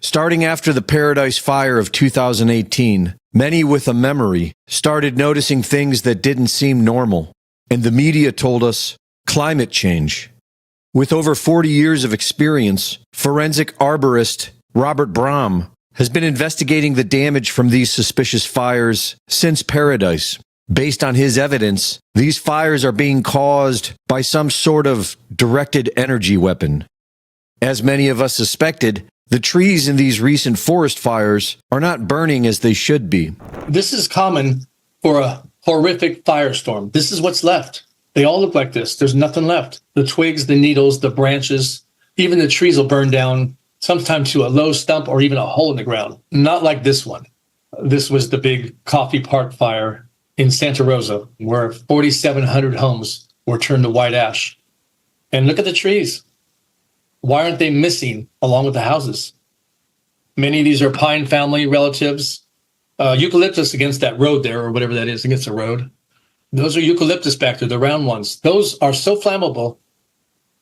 Starting after the Paradise Fire of 2018, many with a memory started noticing things that didn't seem normal. And the media told us climate change. With over 40 years of experience, forensic arborist Robert Brahm has been investigating the damage from these suspicious fires since Paradise. Based on his evidence, these fires are being caused by some sort of directed energy weapon. As many of us suspected, the trees in these recent forest fires are not burning as they should be. This is common for a horrific firestorm. This is what's left. They all look like this. There's nothing left. The twigs, the needles, the branches, even the trees will burn down, sometimes to a low stump or even a hole in the ground. Not like this one. This was the big Coffey Park fire in Santa Rosa, where 4,700 homes were turned to white ash. And look at the trees. Why aren't they missing along with the houses? Many of these are pine family relatives. Eucalyptus against that road there, or whatever that is, against the road. Those are eucalyptus back there, the round ones. Those are so flammable,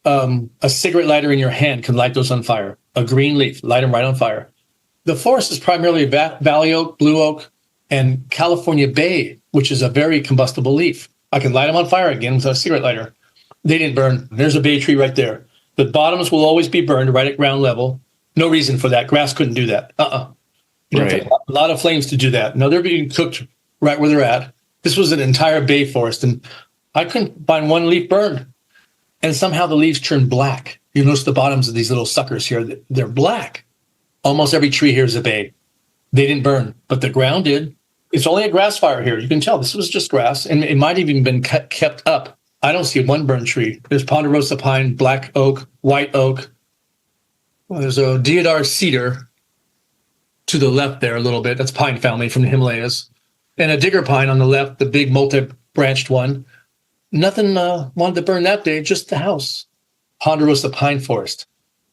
a cigarette lighter in your hand can light those on fire. A green leaf, light them right on fire. The forest is primarily valley oak, blue oak, and California bay, which is a very combustible leaf. I can light them on fire again with a cigarette lighter. They didn't burn. There's a bay tree right there. The bottoms will always be burned right at ground level. No reason for that. Grass couldn't do that. You know, Right. a lot of flames to do that. No, they're being cooked right where they're at. This was an entire bay forest, and I couldn't find one leaf burned. And somehow the leaves turned black. You notice the bottoms of these little suckers here, they're black. Almost every tree here is a bay. They didn't burn, but the ground did. It's only a grass fire here. You can tell this was just grass, and it might have even been kept up. I don't see one burned tree. There's ponderosa pine, black oak, white oak. Well, there's a deodar cedar to the left there a little bit. That's pine family from the Himalayas. And a digger pine on the left, the big multi-branched one. Nothing wanted to burn that day, just the house. Ponderosa pine forest.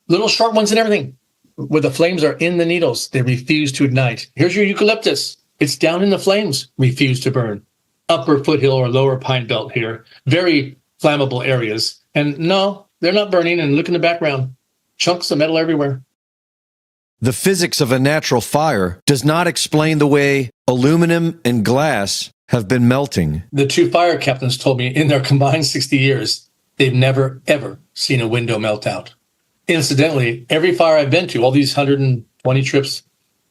Little short ones and everything, where the flames are in the needles. They refuse to ignite. Here's your eucalyptus. It's down in the flames, refuse to burn. Upper foothill or lower pine belt here. Very flammable areas. And no, they're not burning. And look in the background. Chunks of metal everywhere. The physics of a natural fire does not explain the way aluminum and glass have been melting. The two fire captains told me in their combined 60 years, they've never, ever seen a window melt out. Incidentally, every fire I've been to, all these 120 trips,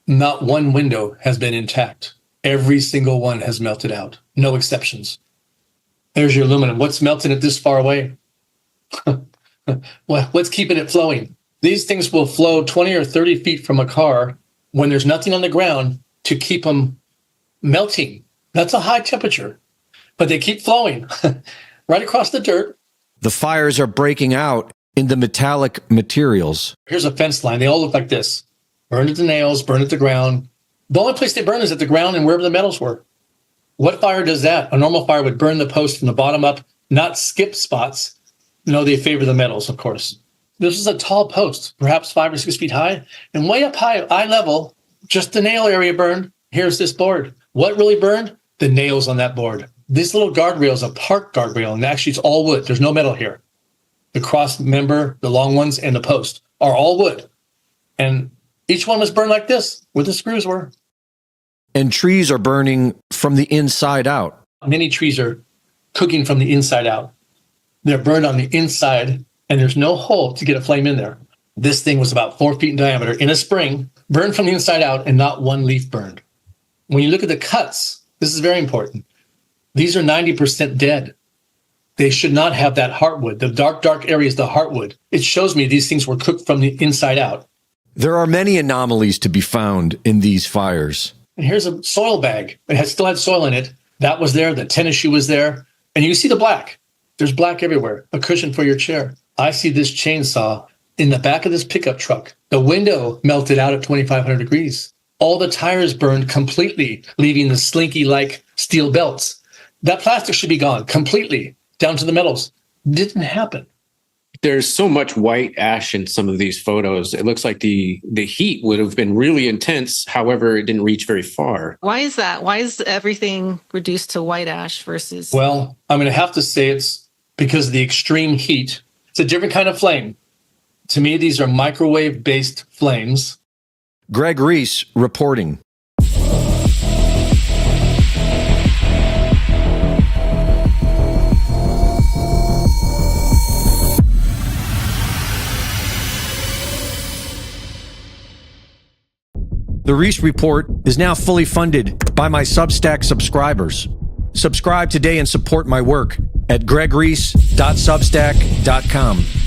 not one window has been intact. Every single one has melted out. No exceptions. There's your aluminum. What's melting it this far away? What's keeping it flowing? These things will flow 20 or 30 feet from a car when there's nothing on the ground to keep them melting. That's a high temperature, but they keep flowing right across the dirt. The fires are breaking out in the metallic materials. Here's a fence line. They all look like this. Burn at the nails, burn at the ground. The only place they burn is at the ground and wherever the metals were. What fire does that? A normal fire would burn the post from the bottom up, not skip spots. No, they favor the metals, of course. This is a tall post, perhaps 5 or 6 feet high, and way up high, eye level, just the nail area burned. Here's this board. What really burned? The nails on that board. This little guardrail is a park guardrail, and actually it's all wood. There's no metal here. The cross member, the long ones, and the post are all wood. And each one was burned like this, where the screws were. And trees are burning from the inside out. Many trees are cooking from the inside out. They're burned on the inside, and there's no hole to get a flame in there. This thing was about 4 feet in diameter in a spring, burned from the inside out, and not one leaf burned. When you look at the cuts, this is very important. These are 90% dead. They should not have that heartwood. The dark area is the heartwood. It shows me these things were cooked from the inside out. There are many anomalies to be found in these fires. And here's a soil bag. It still had soil in it. That was there. The tennis shoe was there. And you see the black. There's black everywhere. A cushion for your chair. I see this chainsaw in the back of this pickup truck. The window melted out at 2,500 degrees. All the tires burned completely, leaving the slinky-like steel belts. That plastic should be gone completely, down to the metals. Didn't happen. There's so much white ash in some of these photos. It looks like the heat would have been really intense. However, it didn't reach very far. Why is that? Why is everything reduced to white ash versus... Well, I'm going to have to say it's because of the extreme heat. It's a different kind of flame. To me, these are microwave-based flames. Greg Reese reporting. The Reese Report is now fully funded by my Substack subscribers. Subscribe today and support my work at gregreese.substack.com.